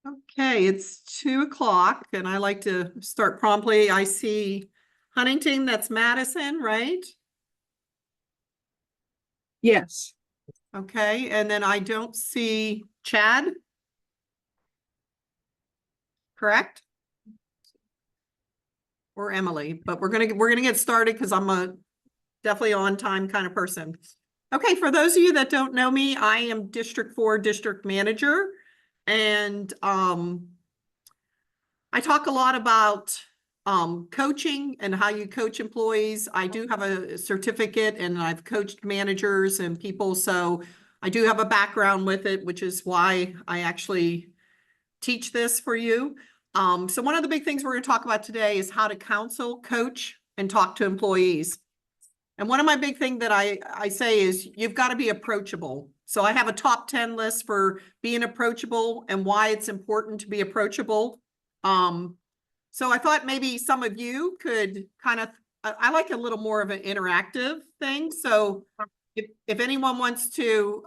Okay, it's 2 o'clock and I like to start promptly. I see Huntington, that's Madison, right? Yes. Okay, and then I don't see Chad. Correct? Or Emily, but we're gonna get started because I'm a definitely on time kind of person. Okay, for those of you that don't know me, I am District 4 District Manager, and I talk a lot about coaching and how you coach employees. I do have a certificate and I've coached managers and people, so I do have a background with it, which is why I actually teach this for you. So one of the big things we're going to talk about today is how to counsel, coach, and talk to employees. And one of my big thing that I say is you've got to be approachable. So I have a top 10 list for being approachable and why it's important to be approachable. So I thought maybe some of you could kind of, I like a little more of an interactive thing. So if anyone wants to,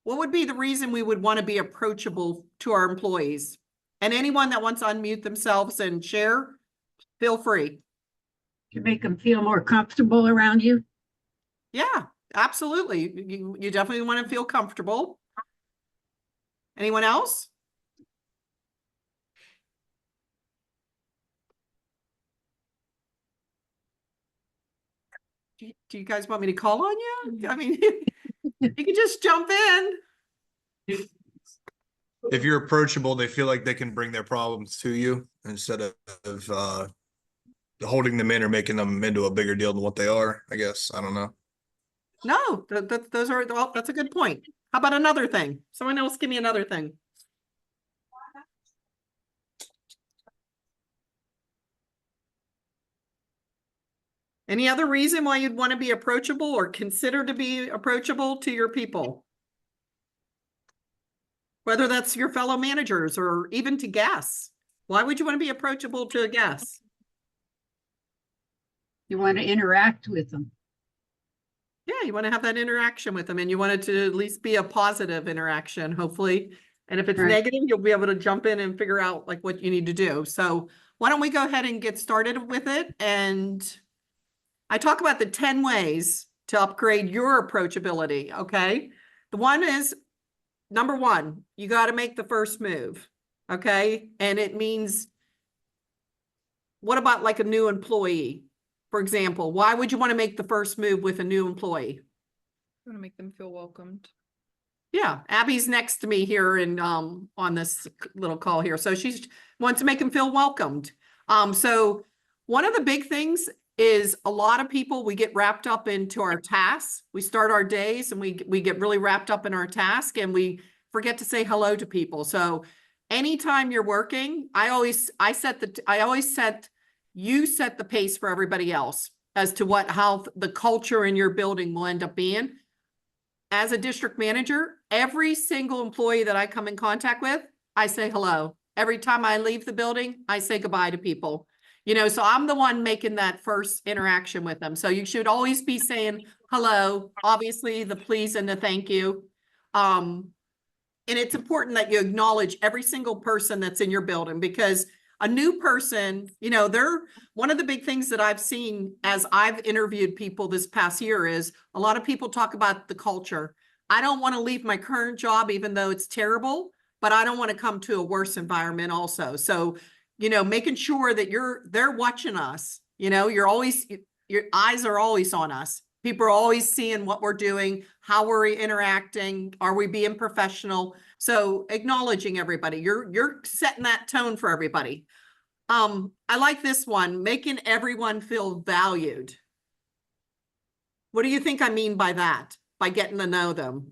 what would be the reason we would want to be approachable to our employees? And anyone that wants to unmute themselves and share, feel free. To make them feel more comfortable around you. Yeah, absolutely. You definitely want to feel comfortable. Anyone else? Do you guys want me to call on you? I mean, you can just jump in. If you're approachable, they feel like they can bring their problems to you instead of holding them in or making them into a bigger deal than what they are, I guess. I don't know. No, those are, well, that's a good point. How about another thing? Someone else give me another thing. Any other reason why you'd want to be approachable or consider to be approachable to your people? Whether that's your fellow managers or even to guests. Why would you want to be approachable to a guest? You want to interact with them. Yeah, you want to have that interaction with them and you want it to at least be a positive interaction, hopefully. And if it's negative, you'll be able to jump in and figure out like what you need to do. So why don't we go ahead and get started with it? And I talk about the 10 ways to upgrade your approachability, okay? The one is, number one, you got to make the first move, okay? And it means, what about like a new employee? For example, why would you want to make the first move with a new employee? I want to make them feel welcomed. Yeah, Abby's next to me here and on this little call here. So she wants to make them feel welcomed. So one of the big things is a lot of people, we get wrapped up into our tasks. We start our days and we get really wrapped up in our task and we forget to say hello to people. So anytime you're working, you set the pace for everybody else as to how the culture in your building will end up being. As a district manager, every single employee that I come in contact with, I say hello. Every time I leave the building, I say goodbye to people. You know, so I'm the one making that first interaction with them. So you should always be saying hello, obviously the please and the thank you. And it's important that you acknowledge every single person that's in your building because a new person, you know, one of the big things that I've seen as I've interviewed people this past year is a lot of people talk about the culture. I don't want to leave my current job, even though it's terrible, but I don't want to come to a worse environment also. So, you know, making sure that they're watching us, you know, your eyes are always on us. People are always seeing what we're doing, how we're interacting, are we being professional? So acknowledging everybody, you're setting that tone for everybody. I like this one, making everyone feel valued. What do you think I mean by that? By getting to know them?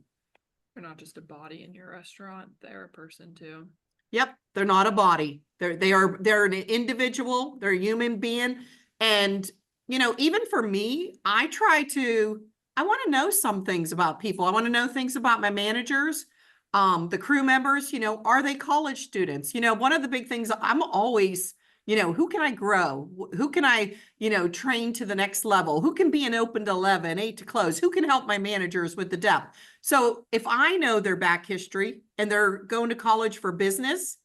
They're not just a body in your restaurant, they're a person too. Yep, they're not a body. They're an individual, they're a human being. And you know, even for me, I want to know some things about people. I want to know things about my managers, the crew members, you know, are they college students? You know, one of the big things I'm always who can I grow? Who can I, train to the next level? Who can be an open to 11, 8 to close? Who can help my managers with the depth? So if I know their back history and they're going to college for business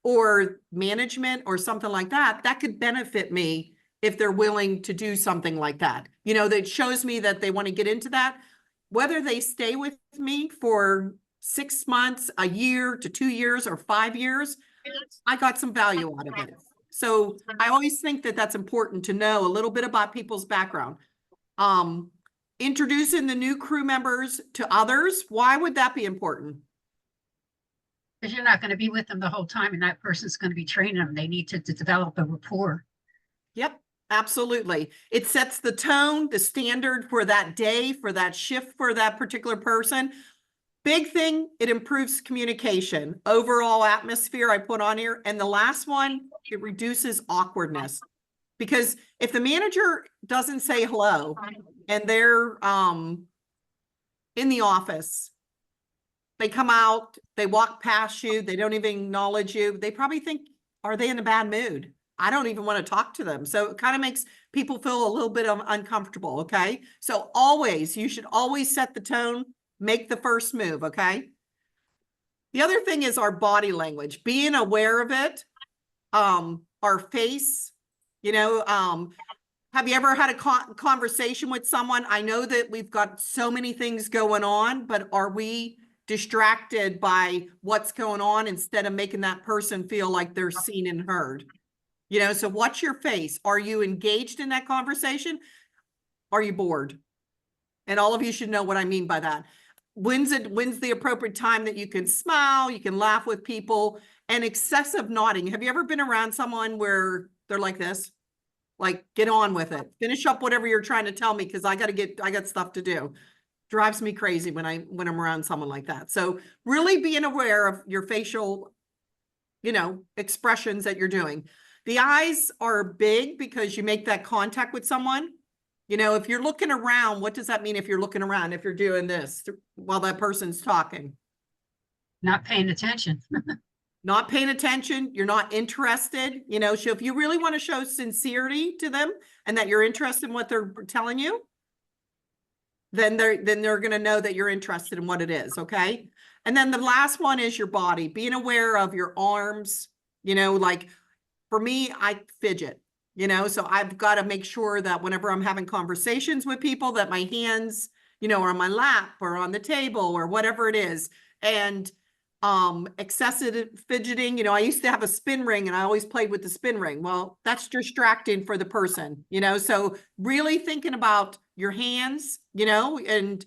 or management or something like that, that could benefit me if they're willing to do something like that. That shows me that they want to get into that. Whether they stay with me for 6 months, a year to 2 years or 5 years, I got some value out of it. So I always think that that's important to know a little bit about people's background. Introducing the new crew members to others, why would that be important? Because you're not going to be with them the whole time and that person's going to be training them. They need to develop a rapport. Yep, absolutely. It sets the tone, the standard for that day, for that shift, for that particular person. Big thing, it improves communication, overall atmosphere I put on here. And the last one, it reduces awkwardness. Because if the manager doesn't say hello and they're in the office, they come out, they walk past you, they don't even acknowledge you, they probably think, are they in a bad mood? I don't even want to talk to them. So it kind of makes people feel a little bit uncomfortable, okay? So you should always set the tone, make the first move, okay? The other thing is our body language, being aware of it, our face, have you ever had a conversation with someone? I know that we've got so many things going on, but are we distracted by what's going on instead of making that person feel like they're seen and heard? So what's your face? Are you engaged in that conversation? Are you bored? And all of you should know what I mean by that. When's the appropriate time that you can smile, you can laugh with people, and excessive nodding. Have you ever been around someone where they're like this? Like, get on with it. Finish up whatever you're trying to tell me because I got stuff to do. Drives me crazy when I'm around someone like that. So really being aware of your facial, expressions that you're doing. The eyes are big because you make that contact with someone. If you're looking around, what does that mean if you're looking around, if you're doing this while that person's talking? Not paying attention. Not paying attention, you're not interested, so if you really want to show sincerity to them and that you're interested in what they're telling you, then they're going to know that you're interested in what it is, okay? And then the last one is your body, being aware of your arms, like for me, I fidget, so I've got to make sure that whenever I'm having conversations with people that my hands, are on my lap or on the table or whatever it is. And excessive fidgeting, I used to have a spin ring and I always played with the spin ring. Well, that's distracting for the person, so really thinking about your hands, and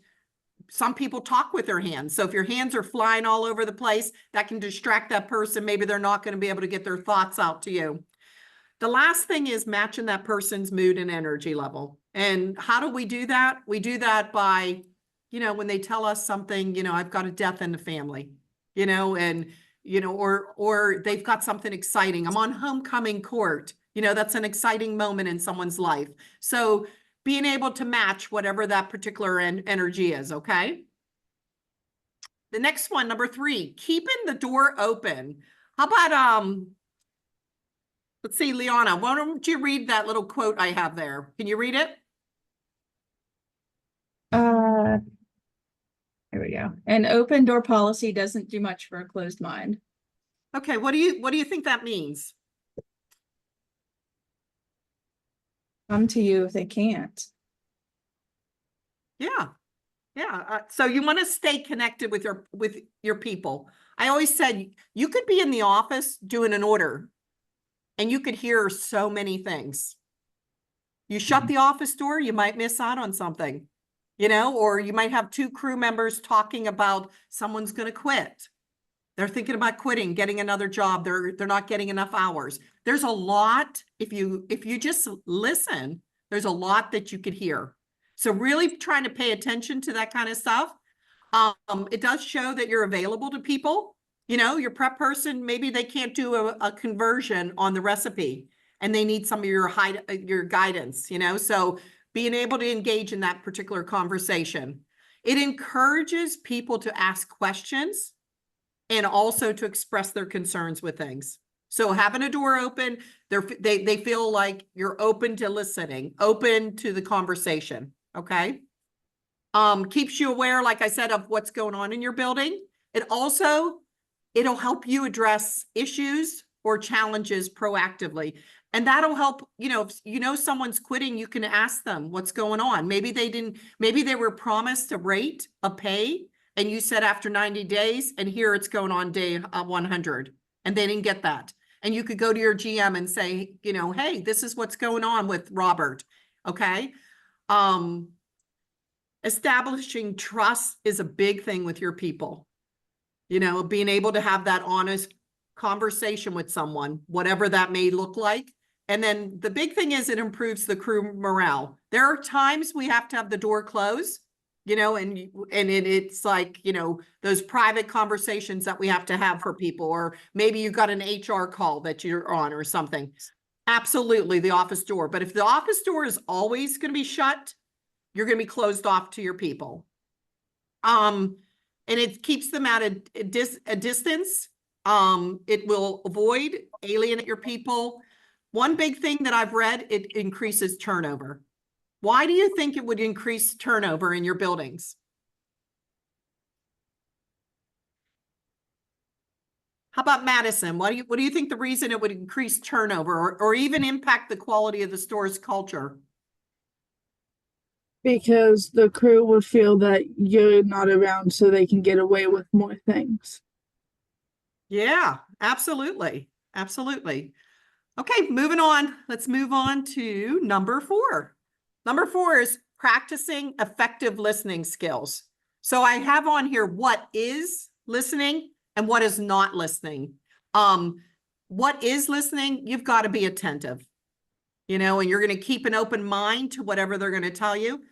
some people talk with their hands. So if your hands are flying all over the place, that can distract that person. Maybe they're not going to be able to get their thoughts out to you. The last thing is matching that person's mood and energy level. And how do we do that? We do that by, when they tell us something, I've got a death in the family, and, or they've got something exciting. I'm on homecoming court. That's an exciting moment in someone's life. So being able to match whatever that particular energy is, okay? The next one, number 3, keeping the door open. How about, let's see, Liana, why don't you read that little quote I have there? Can you read it? Here we go. An open door policy doesn't do much for a closed mind. Okay, what do you think that means? Come to you if they can't. Yeah. So you want to stay connected with your people. I always said you could be in the office doing an order and you could hear so many things. You shut the office door, you might miss out on something, or you might have 2 crew members talking about someone's going to quit. They're thinking about quitting, getting another job. They're not getting enough hours. There's a lot. If you just listen, there's a lot that you could hear. So really trying to pay attention to that kind of stuff. It does show that you're available to people. Your prep person, maybe they can't do a conversion on the recipe and they need some of your guidance, so being able to engage in that particular conversation. It encourages people to ask questions and also to express their concerns with things. So having a door open, they feel like you're open to listening, open to the conversation, okay? Keeps you aware, like I said, of what's going on in your building. It'll help you address issues or challenges proactively. And that'll help, if someone's quitting, you can ask them what's going on. Maybe they were promised a rate, a pay, and you said after 90 days, and here it's going on day 100, and they didn't get that. And you could go to your GM and say, hey, this is what's going on with Robert, okay? Establishing trust is a big thing with your people. Being able to have that honest conversation with someone, whatever that may look like. And then the big thing is it improves the crew morale. There are times we have to have the door closed, it's like, those private conversations that we have to have for people, or maybe you got an HR call that you're on or something. Absolutely, the office door. But if the office door is always going to be shut, you're going to be closed off to your people. And it keeps them at a distance. It will avoid alienate your people. One big thing that I've read, it increases turnover. Why do you think it would increase turnover in your buildings? How about Madison? What do you think the reason it would increase turnover or even impact the quality of the store's culture? Because the crew would feel that you're not around so they can get away with more things. Yeah, absolutely. Absolutely. Okay, moving on. Let's move on to number 4. Number 4 is practicing effective listening skills. So I have on here what is listening and what is not listening. What is listening? You've got to be attentive, and you're going to keep an open mind to whatever they're going to tell you.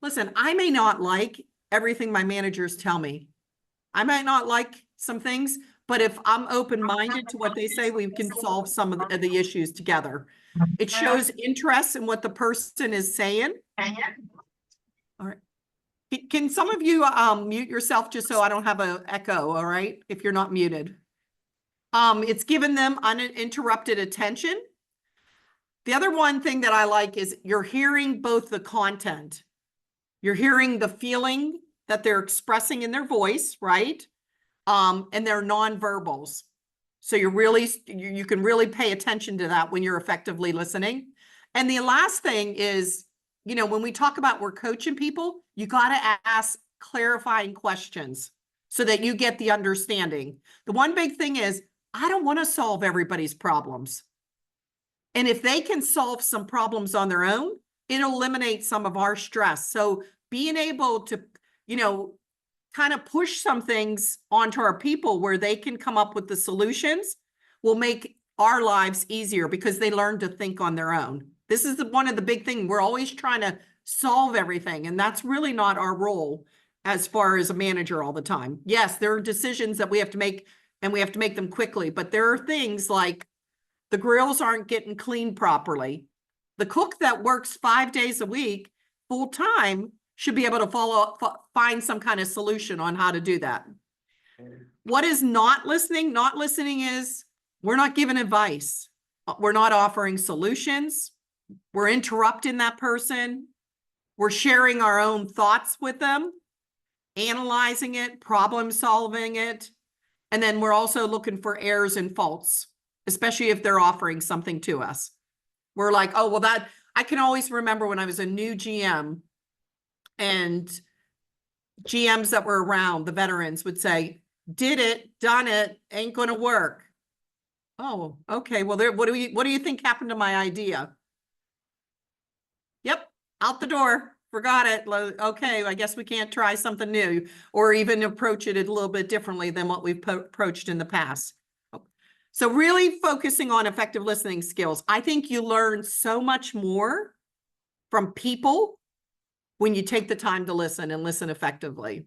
Listen, I may not like everything my managers tell me. I might not like some things, but if I'm open-minded to what they say, we can solve some of the issues together. It shows interest in what the person is saying. All right. Can some of you mute yourself just so I don't have an echo, all right? If you're not muted. It's given them uninterrupted attention. The other one thing that I like is you're hearing both the content. You're hearing the feeling that they're expressing in their voice, right? And their nonverbals. So you can really pay attention to that when you're effectively listening. And the last thing is, when we talk about we're coaching people, you got to ask clarifying questions so that you get the understanding. The one big thing is, I don't want to solve everybody's problems. And if they can solve some problems on their own, it'll eliminate some of our stress. So being able to, kind of push some things onto our people where they can come up with the solutions will make our lives easier because they learn to think on their own. This is one of the big things. We're always trying to solve everything, and that's really not our role as far as a manager all the time. Yes, there are decisions that we have to make, and we have to make them quickly, but there are things like the grills aren't getting cleaned properly. The cook that works 5 days a week full time should be able to find some kind of solution on how to do that. What is not listening? Not listening is we're not giving advice. We're not offering solutions. We're interrupting that person. We're sharing our own thoughts with them, analyzing it, problem solving it. And then we're also looking for errors and faults, especially if they're offering something to us. We're like, oh, well, I can always remember when I was a new GM, and GMs that were around, the veterans would say, did it, done it, ain't going to work. Oh, okay. Well, what do you think happened to my idea? Yep, out the door. Forgot it. Okay, I guess we can't try something new or even approach it a little bit differently than what we've approached in the past. So really focusing on effective listening skills. I think you learn so much more from people when you take the time to listen and listen effectively.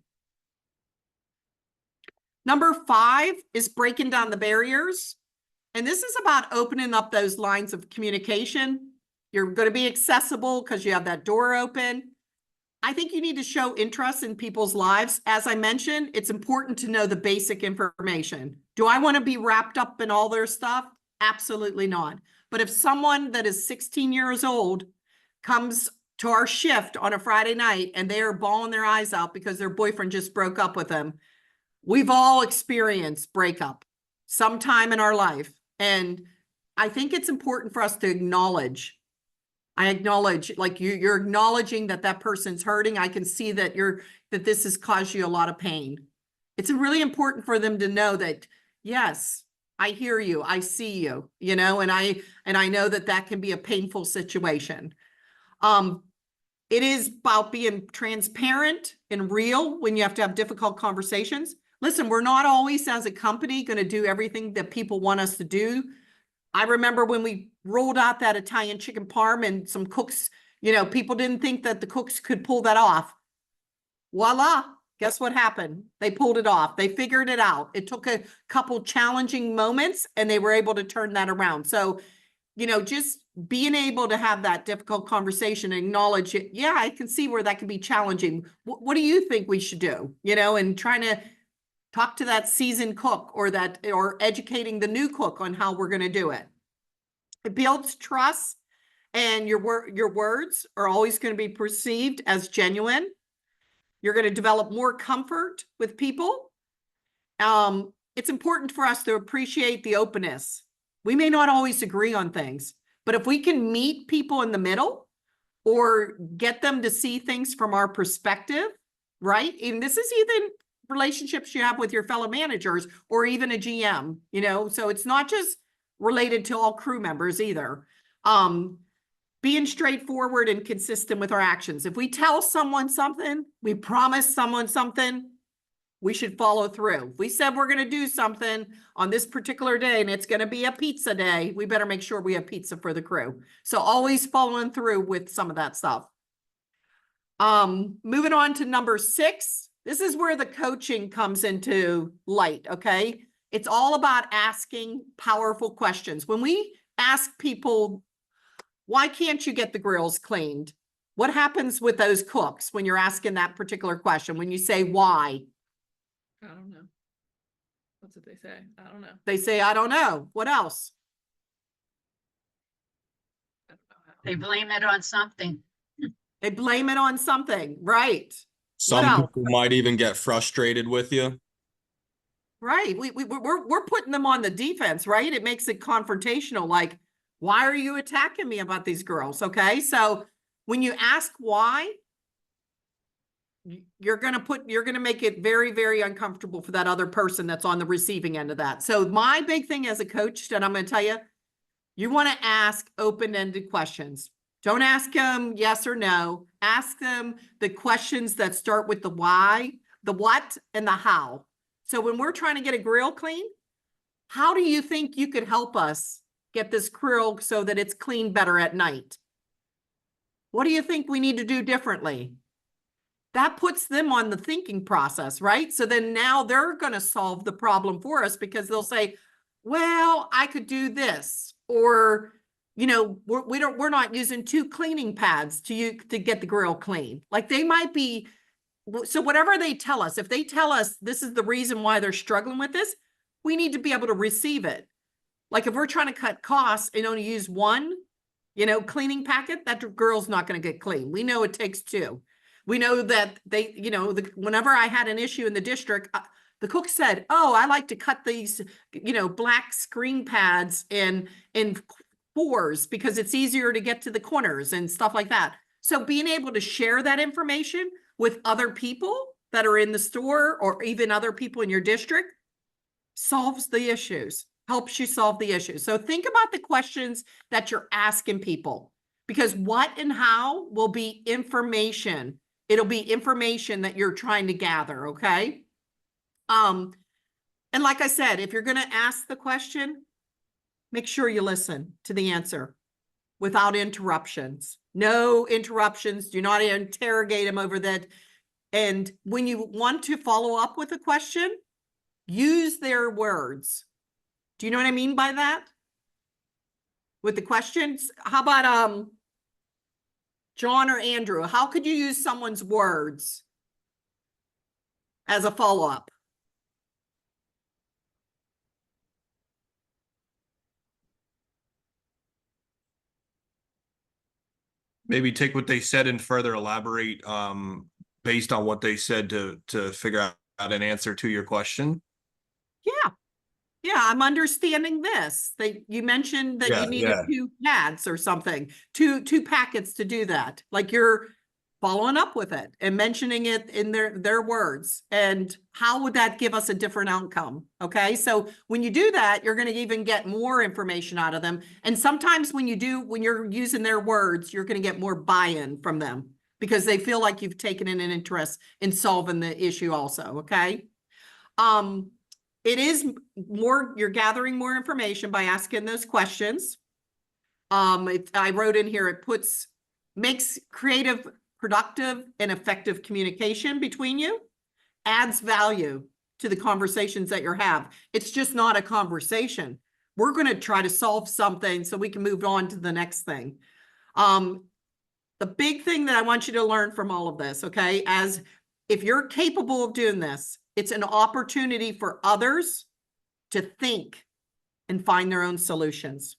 Number 5 is breaking down the barriers. And this is about opening up those lines of communication. You're going to be accessible because you have that door open. I think you need to show interest in people's lives. As I mentioned, it's important to know the basic information. Do I want to be wrapped up in all their stuff? Absolutely not. But if someone that is 16 years old comes to our shift on a Friday night and they are bawling their eyes out because their boyfriend just broke up with them, we've all experienced breakup sometime in our life. And I think it's important for us to acknowledge. I acknowledge, like you're acknowledging that that person's hurting. I can see that that this has caused you a lot of pain. It's really important for them to know that, yes, I hear you, I see you, you know, and I know that that can be a painful situation. It is about being transparent and real when you have to have difficult conversations. Listen, we're not always as a company going to do everything that people want us to do. I remember when we rolled out that Italian chicken parm and some cooks, you know, people didn't think that the cooks could pull that off. Voila. Guess what happened? They pulled it off. They figured it out. It took a couple challenging moments and they were able to turn that around. So, you know, just being able to have that difficult conversation and acknowledge it. Yeah, I can see where that can be challenging. What do you think we should do? You know, and trying to talk to that seasoned cook or educating the new cook on how we're going to do it. It builds trust, and your words are always going to be perceived as genuine. You're going to develop more comfort with people. It's important for us to appreciate the openness. We may not always agree on things, but if we can meet people in the middle or get them to see things from our perspective, right? And this is even relationships you have with your fellow managers or even a GM, you know, so it's not just related to all crew members either. Being straightforward and consistent with our actions. If we tell someone something, we promise someone something, we should follow through. If we said we're going to do something on this particular day and it's going to be a pizza day, we better make sure we have pizza for the crew. So always following through with some of that stuff. Moving on to number 6. This is where the coaching comes into light, okay? It's all about asking powerful questions. When we ask people, why can't you get the grills cleaned? What happens with those cooks when you're asking that particular question? When you say why? I don't know. That's what they say. I don't know. They say, I don't know. What else? I don't know how. They blame it on something. They blame it on something, right? Some else? people might even get frustrated with you. Right. We're putting them on the defense, right? It makes it confrontational. Like, why are you attacking me about these girls? Okay. So when you ask why, you're going to make it very, very uncomfortable for that other person that's on the receiving end of that. So my big thing as a coach, and I'm going to tell you, you want to ask open-ended questions. Don't ask them yes or no. Ask them the questions that start with the why, the what, and the how. So when we're trying to get a grill clean, how do you think you could help us get this grill so that it's clean better at night? What do you think we need to do differently? That puts them on the thinking process, right? So then now they're going to solve the problem for us because they'll say, well, I could do this, or, you know, we're not using 2 cleaning pads to get the grill clean. Like they might be. So whatever they tell us, if they tell us this is the reason why they're struggling with this, we need to be able to receive it. Like if we're trying to cut costs and only use 1, you know, cleaning packet, that girl's not going to get clean. We know it takes 2. We know that they, you know, whenever I had an issue in the district, the cook said, oh, I like to cut these, you know, black screen pads in 4s because it's easier to get to the corners and stuff like that. So being able to share that information with other people that are in the store or even other people in your district solves the issues, helps you solve the issues. So think about the questions that you're asking people, because what and how will be information. It'll be information that you're trying to gather, okay? And like I said, if you're going to ask the question, make sure you listen to the answer without interruptions. No interruptions. Do not interrogate them over that. And when you want to follow up with a question, use their words. Do you know what I mean by that? With the questions? How about John or Andrew? How could you use someone's words as a follow-up? maybe take what they said and further elaborate, based on what they said to figure out an answer to your question. Yeah. Yeah, I'm understanding this. You mentioned that Yeah, you needed yeah. 2 pads or something, two packets to do that. Like you're following up with it and mentioning it in their words. And how would that give us a different outcome? Okay, so when you do that, you're going to even get more information out of them. And sometimes when you're using their words, you're going to get more buy-in from them because they feel like you've taken an interest in solving the issue also. Okay. It is more, you're gathering more information by asking those questions. I wrote in here, makes creative, productive, and effective communication between you, adds value to the conversations that you're have. It's just not a conversation. We're going to try to solve something so we can move on to the next thing. The big thing that I want you to learn from all of this, okay, as if you're capable of doing this, it's an opportunity for others to think and find their own solutions,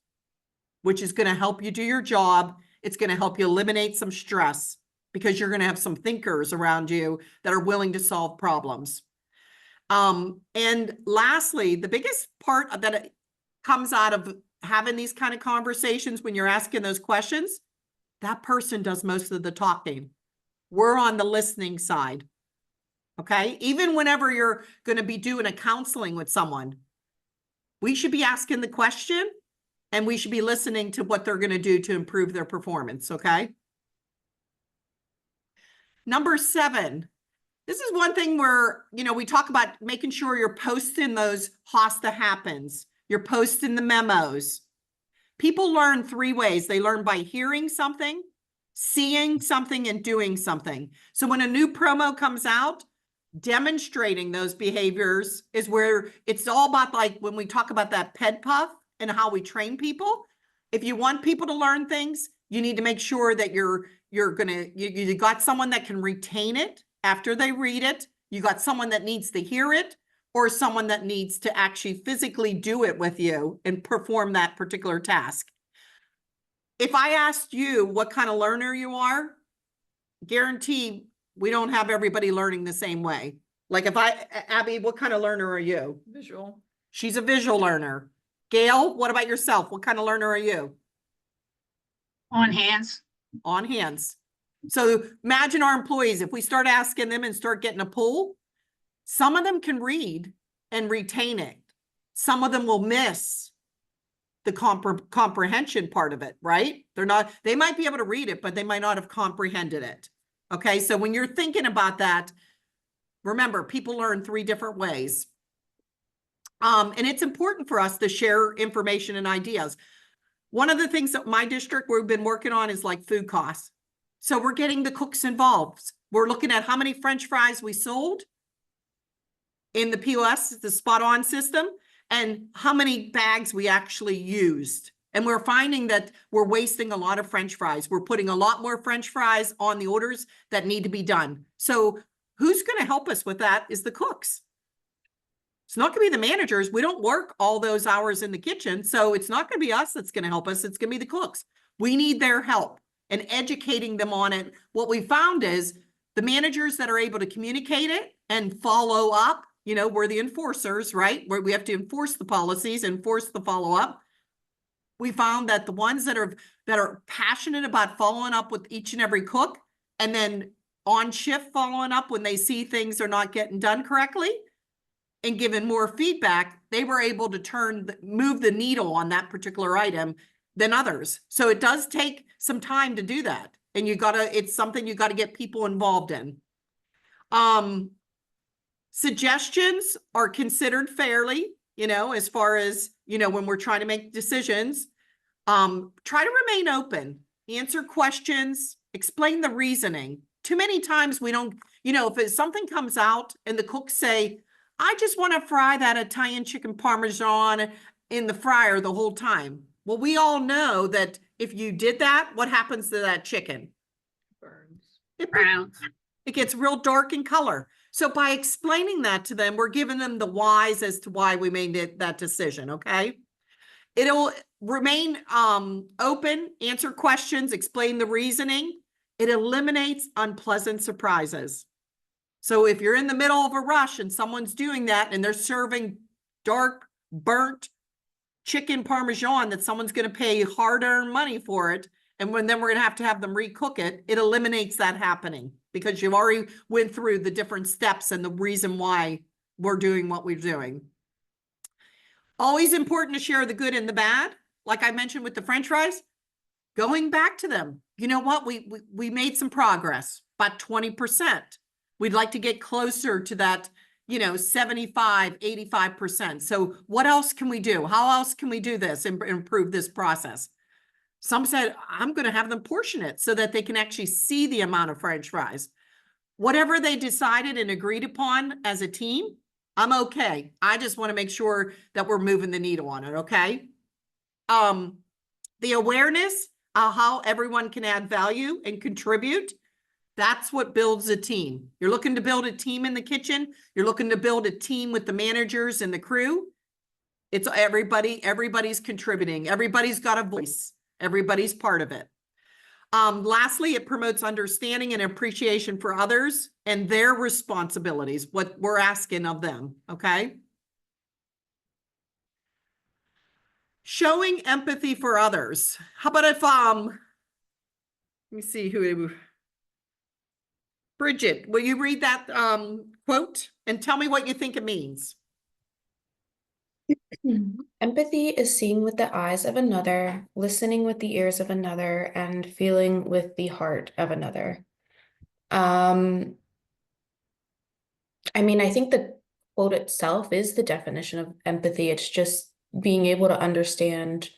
which is going to help you do your job. It's going to help you eliminate some stress because you're going to have some thinkers around you that are willing to solve problems. And lastly, the biggest part that comes out of having these kind of conversations when you're asking those questions, that person does most of the talking. We're on the listening side. Okay, even whenever you're going to be doing a counseling with someone, we should be asking the question and we should be listening to what they're going to do to improve their performance. Okay. Number 7, this is one thing where, we talk about making sure you're posting those HOSTA happens, you're posting the memos. People learn 3 ways. They learn by hearing something, seeing something, and doing something. So when a new promo comes out, demonstrating those behaviors is where it's all about, like when we talk about that ped puff and how we train people. If you want people to learn things, you need to make sure that you got someone that can retain it after they read it. You got someone that needs to hear it, or someone that needs to actually physically do it with you and perform that particular task. If I asked you what kind of learner you are, guarantee we don't have everybody learning the same way. Like Abby, what kind of learner are you? Visual. She's a visual learner. Gail, what about yourself? What kind of learner are you? On hands. On hands. So imagine our employees, if we start asking them and start getting a pull, some of them can read and retain it. Some of them will miss the comprehension part of it, right? They might be able to read it, but they might not have comprehended it. Okay, so when you're thinking about that, remember, people learn 3 different ways. And it's important for us to share information and ideas. One of the things that my district we've been working on is like food costs. So we're getting the cooks involved. We're looking at how many French fries we sold in the POS, the spot on system, and how many bags we actually used. And we're finding that we're wasting a lot of French fries. We're putting a lot more French fries on the orders that need to be done. So who's going to help us with that is the cooks. It's not going to be the managers. We don't work all those hours in the kitchen. So it's not going to be us that's going to help us. It's going to be the cooks. We need their help and educating them on it. What we found is the managers that are able to communicate it and follow up, we're the enforcers, right? Where we have to enforce the policies, enforce the follow-up. We found that the ones that are passionate about following up with each and every cook and then on shift following up when they see things are not getting done correctly and giving more feedback, they were able to move the needle on that particular item than others. So it does take some time to do that. And it's something you got to get people involved in. Suggestions are considered fairly, as far as, when we're trying to make decisions. Try to remain open, answer questions, explain the reasoning. Too many times we don't, if something comes out and the cooks say, I just want to fry that Italian chicken Parmesan in the fryer the whole time. Well, we all know that if you did that, what happens to that chicken? Burns. It gets real dark in color. So by explaining that to them, we're giving them the whys as to why we made that decision, okay? It'll remain open, answer questions, explain the reasoning. It eliminates unpleasant surprises. So if you're in the middle of a rush and someone's doing that and they're serving dark, burnt chicken Parmesan that someone's going to pay hard-earned money for it, and then we're going to have them recook it, it eliminates that happening because you've already went through the different steps and the reason why we're doing what we're doing. Always important to share the good and the bad. Like I mentioned with the French fries, going back to them. You know what? We made some progress, about 20%. We'd like to get closer to that, 75, 85%. So what else can we do? How else can we do this and improve this process? Some said, I'm going to have them portion it so that they can actually see the amount of French fries. Whatever they decided and agreed upon as a team, I'm okay. I just want to make sure that we're moving the needle on it, okay? The awareness of how everyone can add value and contribute, that's what builds a team. You're looking to build a team in the kitchen. You're looking to build a team with the managers and the crew. It's everybody's contributing. Everybody's got a voice. Everybody's part of it. Lastly, it promotes understanding and appreciation for others and their responsibilities, what we're asking of them, okay? Showing empathy for others. How about if, let me see Bridget, will you read that quote and tell me what you think it means? Empathy is seeing with the eyes of another, listening with the ears of another, and feeling with the heart of another. I think the quote itself is the definition of empathy. It's just being able to understand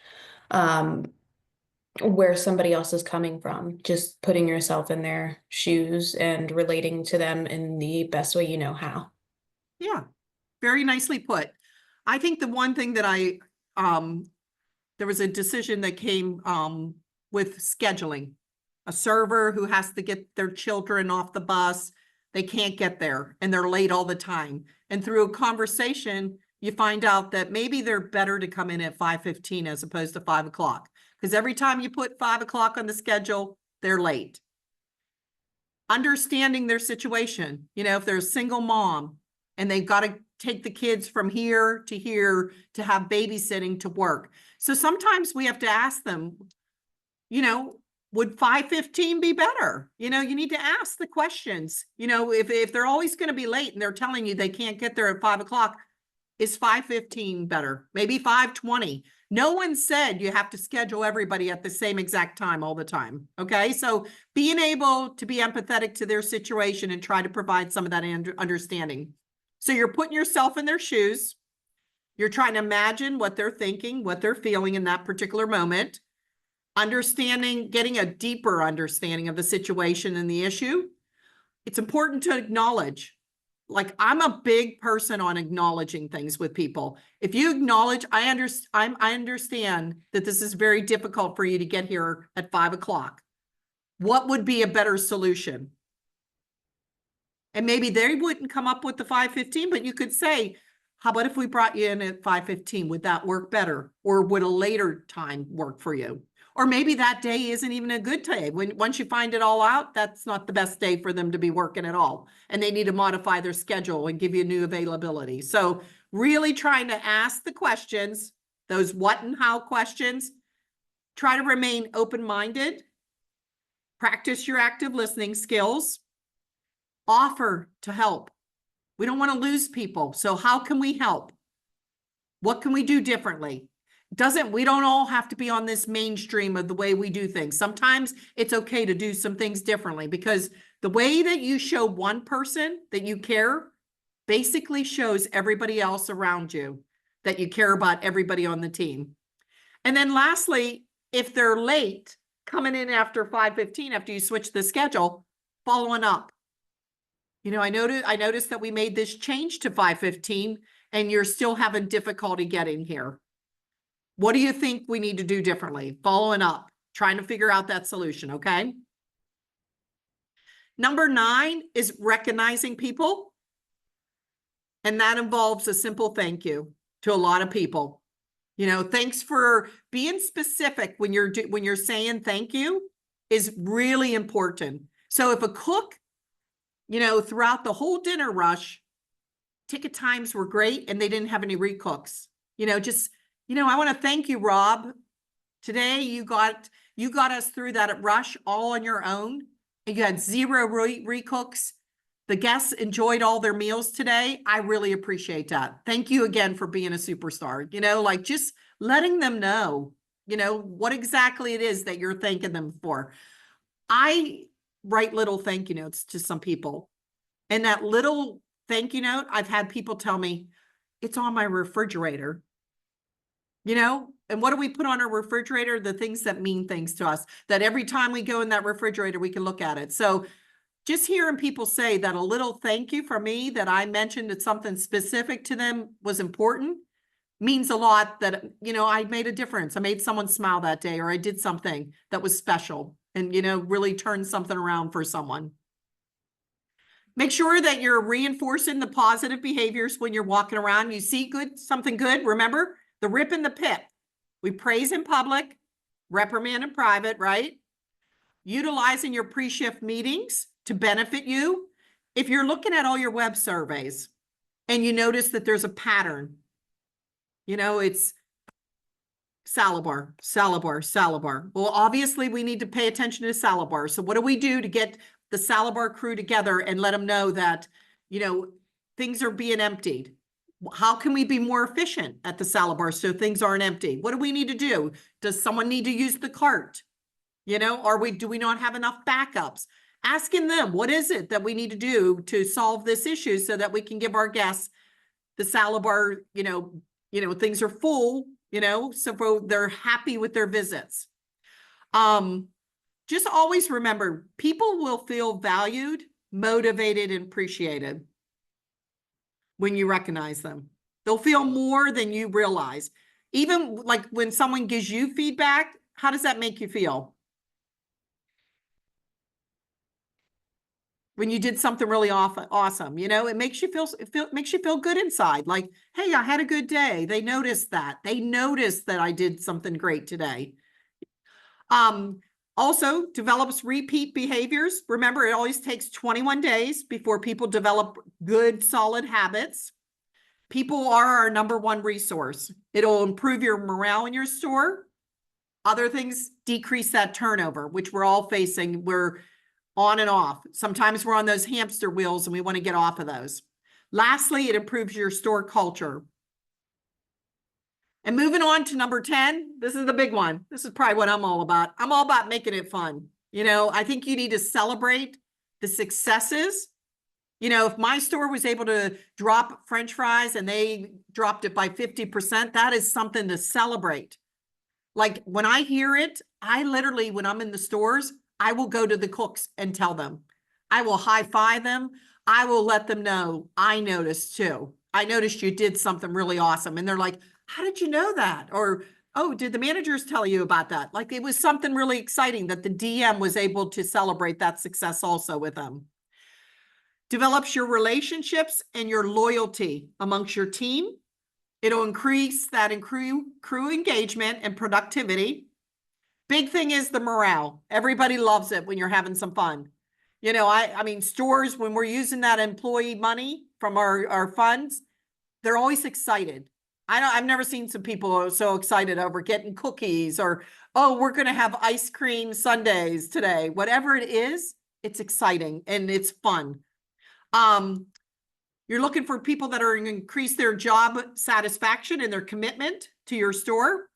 where somebody else is coming from, just putting yourself in their shoes and relating to them in the best way you know how. Yeah, very nicely put. I think the one thing that there was a decision that came with scheduling. A server who has to get their children off the bus, they can't get there and they're late all the time. And through a conversation, you find out that maybe they're better to come in at 5:15 as opposed to 5 o'clock. Because every time you put 5 o'clock on the schedule, they're late. Understanding their situation, if they're a single mom and they've got to take the kids from here to have babysitting to work. So sometimes we have to ask them, would 5:15 be better? You need to ask the questions. If they're always going to be late and they're telling you they can't get there at 5 o'clock, is 5:15 better? Maybe 5:20. No one said you have to schedule everybody at the same exact time all the time. Okay. So being able to be empathetic to their situation and try to provide some of that understanding. So you're putting yourself in their shoes. You're trying to imagine what they're thinking, what they're feeling in that particular moment. Understanding, getting a deeper understanding of the situation and the issue. It's important to acknowledge. Like, I'm a big person on acknowledging things with people. If you acknowledge, I understand that this is very difficult for you to get here at 5 o'clock. What would be a better solution? And maybe they wouldn't come up with the 5:15, but you could say, how about if we brought you in at 5:15? Would that work better? Or would a later time work for you? Or maybe that day isn't even a good day. Once you find it all out, that's not the best day for them to be working at all. And they need to modify their schedule and give you new availability. So really trying to ask the questions, those what and how questions, try to remain open-minded, practice your active listening skills, offer to help. We don't want to lose people. So how can we help? What can we do differently? We don't all have to be on this mainstream of the way we do things. Sometimes it's okay to do some things differently because the way that you show one person that you care basically shows everybody else around you that you care about everybody on the team. And then lastly, if they're late coming in after 5:15, after you switch the schedule, following up. I noticed that we made this change to 5:15 and you're still having difficulty getting here. What do you think we need to do differently? Following up, trying to figure out that solution, okay? Number 9 is recognizing people. And that involves a simple thank you to a lot of people. You know, thanks for being specific when when you're saying thank you is really important. So if a cook, you know, throughout the whole dinner rush, ticket times were great and they didn't have any recooks, you know, just, you know, I want to thank you, Rob. Today you got us through that rush all on your own. And you had 0 recooks. The guests enjoyed all their meals today. I really appreciate that. Thank you again for being a superstar. You know, like just letting them know, you know, what exactly it is that you're thanking them for. I write little thank you notes to some people. And that little thank you note, I've had people tell me, it's on my refrigerator. You know, and what do we put on our refrigerator? The things that mean things to us, that every time we go in that refrigerator, we can look at it. So just hearing people say that a little thank you for me, that I mentioned that something specific to them was important, means a lot, that, you know, I made a difference. I made someone smile that day, or I did something that was special and, you know, really turned something around for someone. Make sure that you're reinforcing the positive behaviors when you're walking around. You see something good, remember the rip and the pip. We praise in public, reprimand in private, right? Utilizing your pre-shift meetings to benefit you. If you're looking at all your web surveys and you notice that there's a pattern, you know, it's Salabar, Salabar, Salabar. Well, obviously we need to pay attention to Salabar. So what do we do to get the Salabar crew together and let them know that, you know, things are being emptied? How can we be more efficient at the Salabar so things aren't empty? What do we need to do? Does someone need to use the cart? You know, do we not have enough backups? Asking them, what is it that we need to do to solve this issue so that we can give our guests the Salabar, you know, things are full, you know, so they're happy with their visits. Just always remember, people will feel valued, motivated, and appreciated when you recognize them. They'll feel more than you realize. Even like when someone gives you feedback, how does that make you feel? When you did something really awesome, you know, it makes you feel good inside. Like, hey, I had a good day. They noticed that. They noticed that I did something great today. Also develops repeat behaviors. Remember, it always takes 21 days before people develop good, solid habits. People are our #1 resource. It'll improve your morale in your store. Other things decrease that turnover, which we're all facing. We're on and off. Sometimes we're on those hamster wheels and we want to get off of those. Lastly, it improves your store culture. And moving on to number 10, this is the big one. This is probably what I'm all about. I'm all about making it fun. You know, I think you need to celebrate the successes. You know, if my store was able to drop French fries and they dropped it by 50%, that is something to celebrate. Like when I hear it, I literally, when I'm in the stores, I will go to the cooks and tell them. I will high five them. I will let them know I noticed too. I noticed you did something really awesome. And they're like, how did you know that? Or, oh, did the managers tell you about that? Like it was something really exciting that the DM was able to celebrate that success also with them. Develops your relationships and your loyalty amongst your team. It'll increase that crew engagement and productivity. Big thing is the morale. Everybody loves it when you're having some fun. You know, I mean, stores, when we're using that employee money from our funds, they're always excited. I've never seen some people so excited over getting cookies or, oh, we're going to have ice cream sundaes today. Whatever it is, it's exciting and it's fun. You're looking for people that are going to increase their job satisfaction and their commitment to your store.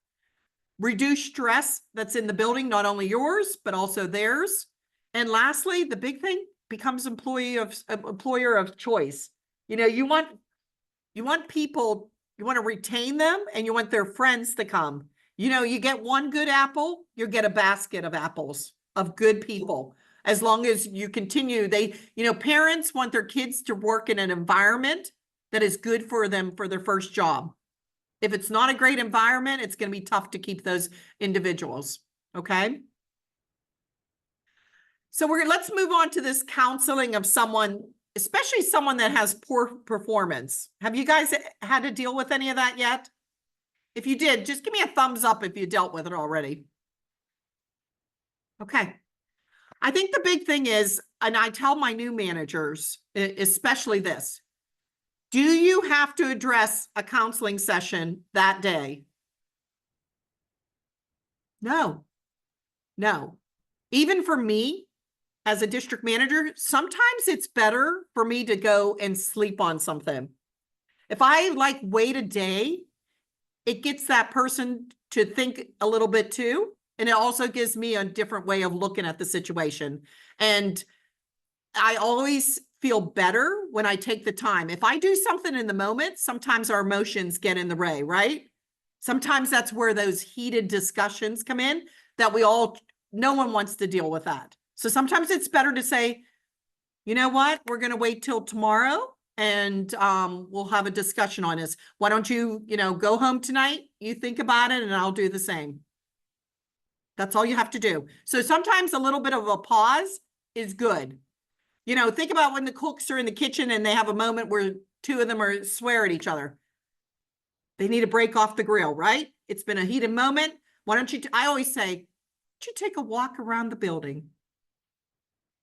Reduce stress that's in the building, not only yours, but also theirs. And lastly, the big thing becomes employer of choice. You know, you want people, you want to retain them and you want their friends to come. You know, you get one good apple, you get a basket of apples of good people. As long as you continue, parents want their kids to work in an environment that is good for them for their first job. If it's not a great environment, it's going to be tough to keep those individuals. Okay. So let's move on to this counseling of someone, especially someone that has poor performance. Have you guys had to deal with any of that yet? If you did, just give me a thumbs up if you dealt with it already. Okay. I think the big thing is, and I tell my new managers, especially this, do you have to address a counseling session that day? No, no. Even for me, as a district manager, sometimes it's better for me to go and sleep on something. If I like wait a day, it gets that person to think a little bit too. And it also gives me a different way of looking at the situation. And I always feel better when I take the time. If I do something in the moment, sometimes our emotions get in the way, right? Sometimes that's where those heated discussions come in that no one wants to deal with that. So sometimes it's better to say, you know what, we're going to wait till tomorrow and we'll have a discussion on this. Why don't you, go home tonight, you think about it, and I'll do the same. That's all you have to do. So sometimes a little bit of a pause is good. Think about when the cooks are in the kitchen and they have a moment where two of them swear at each other. They need a break off the grill, right? It's been a heated moment. Why don't you, I always say, why don't you take a walk around the building?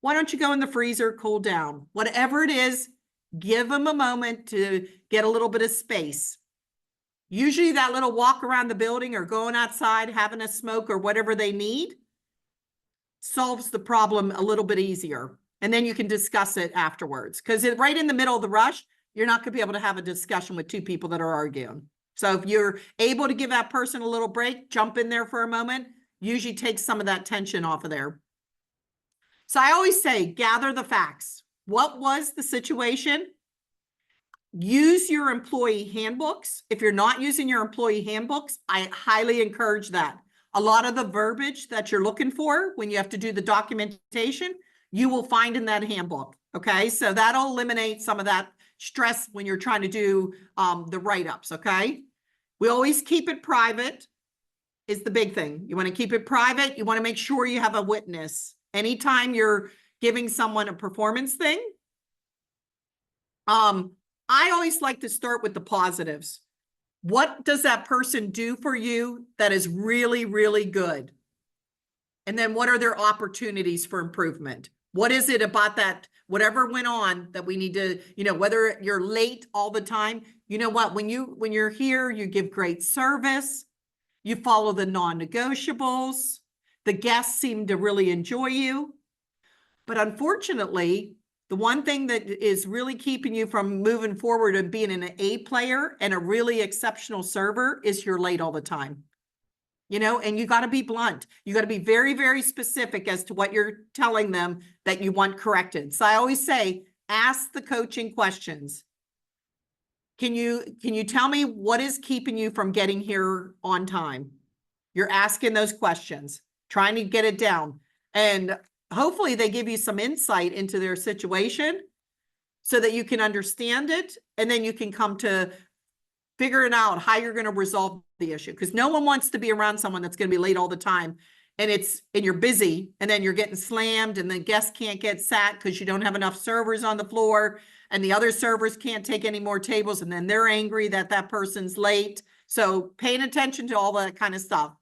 Why don't you go in the freezer, cool down? Whatever it is, give them a moment to get a little bit of space. Usually that little walk around the building or going outside, having a smoke or whatever they need solves the problem a little bit easier. And then you can discuss it afterwards. Because right in the middle of the rush, you're not going to be able to have a discussion with two people that are arguing. So if you're able to give that person a little break, jump in there for a moment, usually takes some of that tension off of there. So I always say, gather the facts. What was the situation? Use your employee handbooks. If you're not using your employee handbooks, I highly encourage that. A lot of the verbiage that you're looking for when you have to do the documentation, you will find in that handbook. Okay, so that'll eliminate some of that stress when you're trying to do the write-ups. Okay, we always keep it private is the big thing. You want to keep it private. You want to make sure you have a witness. Anytime you're giving someone a performance thing, I always like to start with the positives. What does that person do for you that is really, really good? And then what are their opportunities for improvement? What is it about that, whatever went on that we need to, whether you're late all the time, you know what, when you're here, you give great service, you follow the non-negotiables, the guests seem to really enjoy you. But unfortunately, the one thing that is really keeping you from moving forward and being an A player and a really exceptional server is you're late all the time. And you got to be blunt. You got to be very, very specific as to what you're telling them that you want corrected. So I always say, ask the coaching questions. Can you tell me what is keeping you from getting here on time? You're asking those questions, trying to get it down. And hopefully they give you some insight into their situation so that you can understand it. And then you can come to figuring out how you're going to resolve the issue. Because no one wants to be around someone that's going to be late all the time. And you're busy and then you're getting slammed and the guests can't get sat because you don't have enough servers on the floor and the other servers can't take any more tables. And then they're angry that person's late. So paying attention to all that kind of stuff.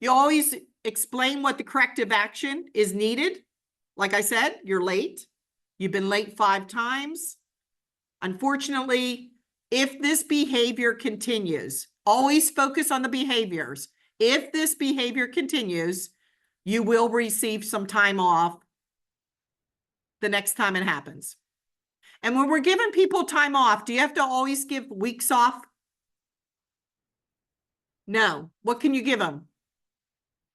You always explain what the corrective action is needed. Like I said, you're late. You've been late 5 times. Unfortunately, if this behavior continues, always focus on the behaviors. If this behavior continues, you will receive some time off the next time it happens. And when we're giving people time off, do you have to always give weeks off? No. What can you give them?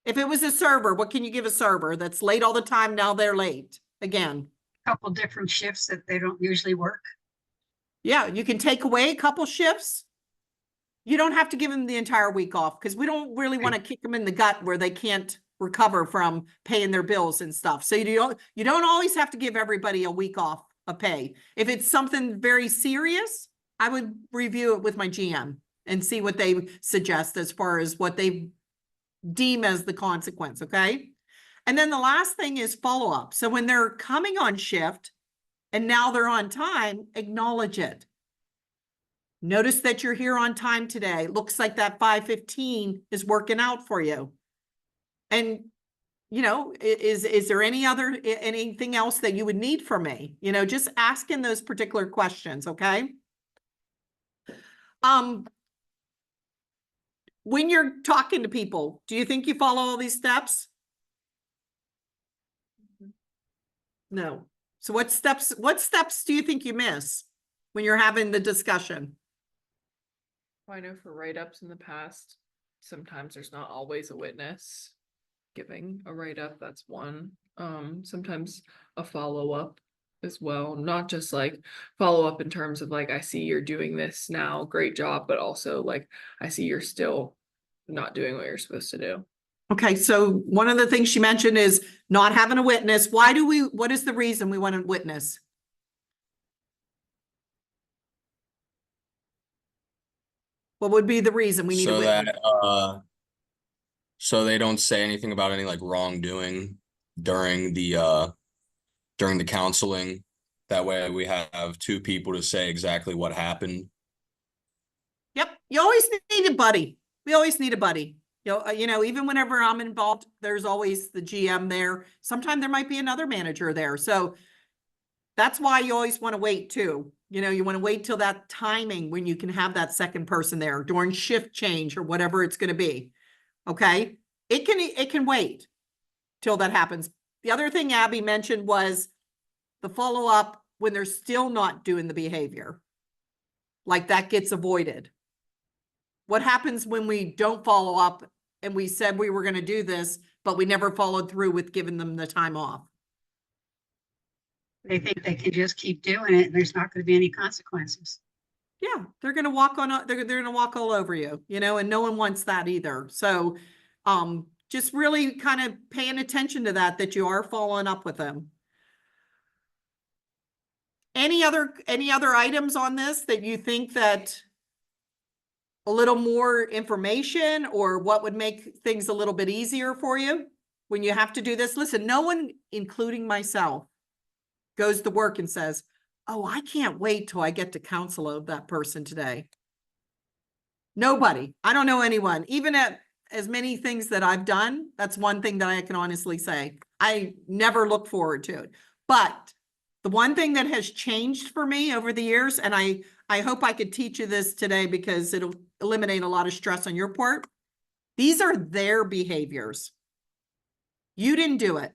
If it was a server, what can you give a server that's late all the time? Now they're late again. Couple different shifts that they don't usually work. Yeah, you can take away a couple shifts. You don't have to give them the entire week off because we don't really want to kick them in the gut where they can't recover from paying their bills and stuff. So you don't always have to give everybody a week off of pay. If it's something very serious, I would review it with my GM and see what they suggest as far as what they deem as the consequence. Okay. And then the last thing is follow up. So when they're coming on shift and now they're on time, acknowledge it. Notice that you're here on time today. Looks like that 5:15 is working out for you. And, you know, is there anything else that you would need from me? You know, just asking those particular questions, okay? When you're talking to people, do you think you follow all these steps? No. So what steps do you think you miss when you're having the discussion? I know for write-ups in the past, sometimes there's not always a witness giving a write-up, that's one. Sometimes a follow-up as well, not just like follow-up in terms of like, I see you're doing this now, great job, but also like, I see you're still not doing what you're supposed to do. Okay, so one of the things she mentioned is not having a witness. What is the reason we want a witness? What would be the reason we need a So witness? that so they don't say anything about any like wrongdoing during the counseling. That way we have two people to say exactly what happened. Yep, you always need a buddy. We always need a buddy. You know, even whenever I'm involved, there's always the GM there. Sometimes there might be another manager there. So that's why you always want to wait too. You know, you want to wait till that timing when you can have that second person there during shift change or whatever it's going to be. Okay. It can wait till that happens. The other thing Abby mentioned was the follow-up when they're still not doing the behavior. Like that gets avoided. What happens when we don't follow up and we said we were going to do this, but we never followed through with giving them the time off? They think they can just keep doing it and there's not going to be any consequences. Yeah, they're going to walk on, they're going to walk all over you, you know, and no one wants that either. So, just really kind of paying attention to that you are following up with them. Any other items on this that you think that a little more information or what would make things a little bit easier for you when you have to do this? Listen, no one, including myself, goes to work and says, oh, I can't wait till I get to counsel of that person today. Nobody. I don't know anyone. Even at as many things that I've done, that's one thing that I can honestly say. I never look forward to it. But the one thing that has changed for me over the years, and I hope I could teach you this today because it'll eliminate a lot of stress on your part. These are their behaviors. You didn't do it.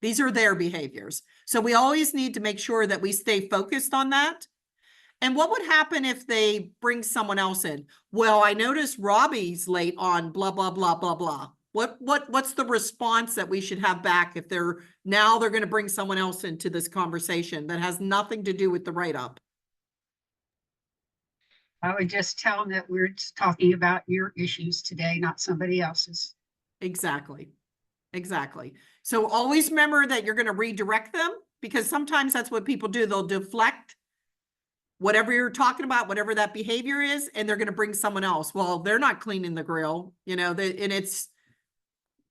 These are their behaviors. So we always need to make sure that we stay focused on that. And what would happen if they bring someone else in? Well, I noticed Robbie's late on blah, blah, blah, blah, blah. What's the response that we should have back if they're going to bring someone else into this conversation that has nothing to do with the write-up? I would just tell them that we're just talking about your issues today, not somebody else's. Exactly. Exactly. So always remember that you're going to redirect them, because sometimes that's what people do. They'll deflect whatever you're talking about, whatever that behavior is, and they're going to bring someone else. Well, they're not cleaning the grill, you know, and it's,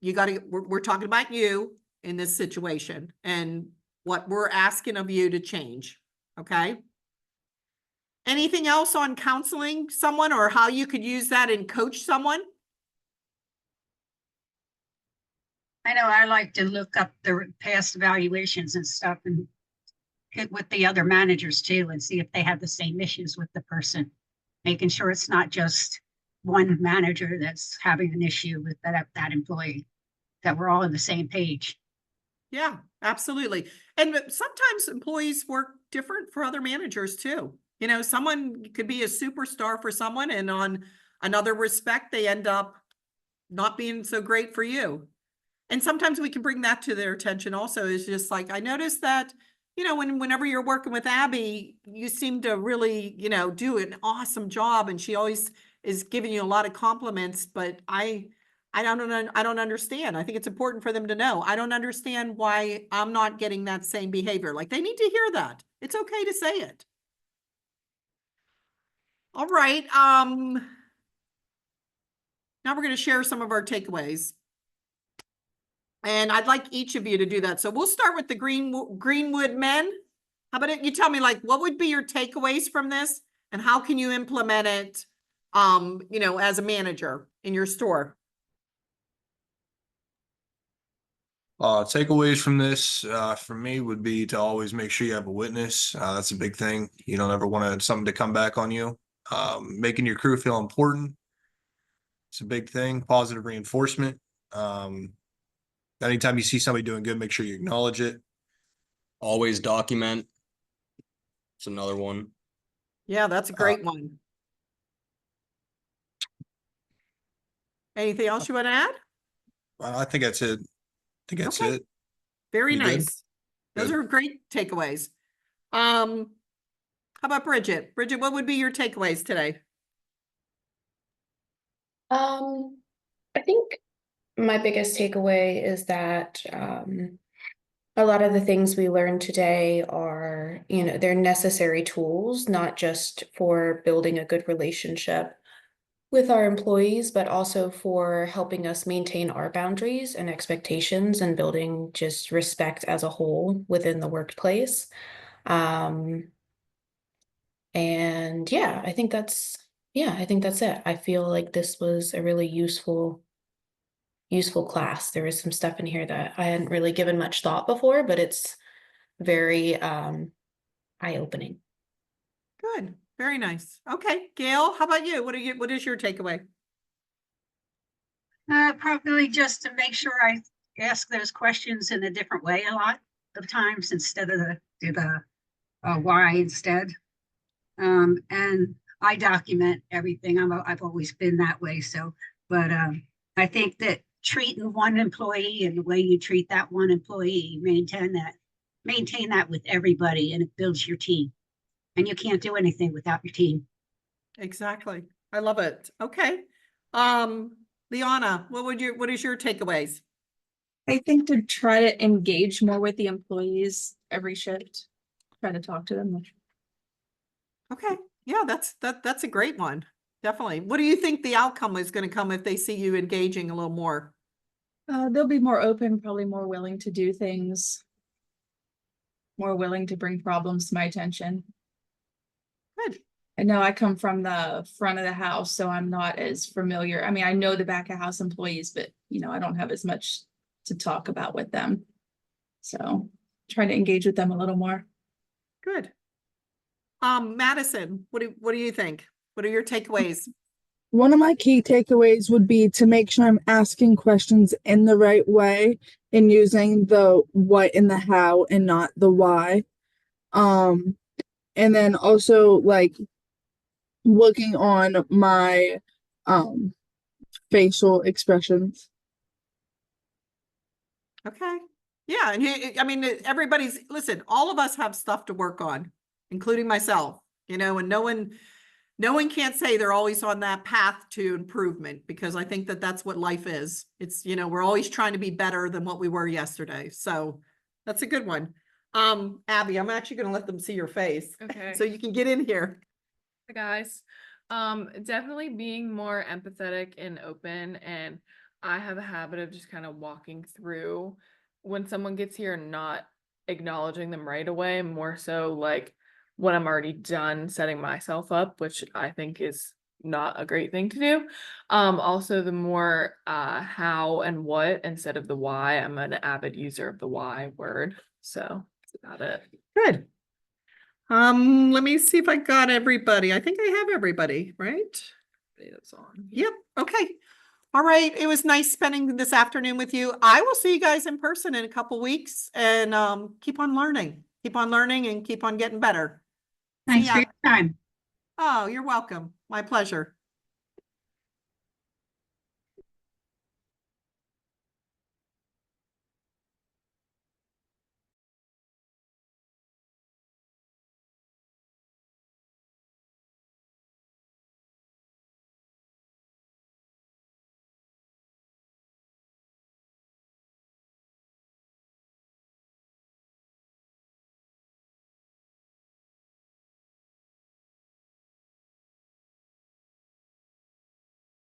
we're talking about you in this situation and what we're asking of you to change. Okay. Anything else on counseling someone or how you could use that and coach someone? I know I like to look up the past evaluations and stuff and get with the other managers too and see if they have the same issues with the person, making sure it's not just one manager that's having an issue with that employee, that we're all on the same page. Yeah, absolutely. And sometimes employees work different for other managers too. You know, someone could be a superstar for someone and on another respect, they end up not being so great for you. And sometimes we can bring that to their attention also. Is just like, I noticed that, you know, whenever you're working with Abby, you seem to really, you know, do an awesome job. And she always is giving you a lot of compliments, but I don't understand. I think it's important for them to know. I don't understand why I'm not getting that same behavior. Like they need to hear that. It's okay to say it. All right. Now we're going to share some of our takeaways. And I'd like each of you to do that. So we'll start with the Greenwood men. How about it? You tell me, like, what would be your takeaways from this? and how can you implement it, you know, as a manager in your store? Takeaways from this, for me would be to always make sure you have a witness. That's a big thing. You don't ever want something to come back on you. Making your crew feel important. It's a big thing. Positive reinforcement. Anytime you see somebody doing good, make sure you acknowledge it. Always document. It's another one. Yeah, that's a great one. Anything else you want to add? I think that's it. I think that's Okay. it. Very You good? nice. Those Good. are great takeaways. How about Bridget? Bridget, what would be your takeaways today? I think my biggest takeaway is that a lot of the things we learned today are, you know, they're necessary tools, not just for building a good relationship with our employees, but also for helping us maintain our boundaries and expectations and building just respect as a whole within the workplace. And yeah, I think that's it. I feel like this was a really useful class. There was some stuff in here that I hadn't really given much thought before, but it's very eye-opening. Good. Very nice. Okay, Gail, how about you? What is your takeaway? Probably just to make sure I ask those questions in a different way a lot of times instead of the why instead. And I document everything. I've always been that way. So, but I think that treating one employee and the way you treat that one employee, maintain that with everybody, and it builds your team. And you can't do anything without your team. Exactly. I love it. Okay. Liana, what is your takeaways? I think to try to engage more with the employees every shift, try to talk to them. Okay. Yeah, that's a great one. Definitely. What do you think the outcome is going to come if they see you engaging a little more? They'll be more open, probably more willing to do things, more willing to bring problems to my attention. Good. I know I come from the front of the house, so I'm not as familiar. I mean, I know the back of house employees, but you know, I don't have as much to talk about with them. So try to engage with them a little more. Good. Madison, what do you think? What are your takeaways? One of my key takeaways would be to make sure I'm asking questions in the right way and using the what and the how and not the why. And then also like looking on my facial expressions. Okay. Yeah, and I mean, listen, all of us have stuff to work on, including myself, you know, and no one can't say they're always on that path to improvement, because I think that that's what life is. It's, you know, we're always trying to be better than what we were yesterday. So that's a good one. Abby, I'm actually going to let them see your face. Okay. So you can get in here. Hi, guys. Definitely being more empathetic and open, and I have a habit of just kind of walking through when someone gets here and not acknowledging them right away, more so like when I'm already done setting myself up, which I think is not a great thing to do. Also the more how and what instead of the why. I'm an avid user of the why word, so that's about it. Good. Let me see if I got everybody. I think I have everybody, right? That's on. Yep. Okay. All right. It was nice spending this afternoon with you. I will see you guys in person in a couple weeks, and keep on learning. Keep on learning and keep on getting better. Thanks See for ya. your time. Oh, you're welcome. My pleasure.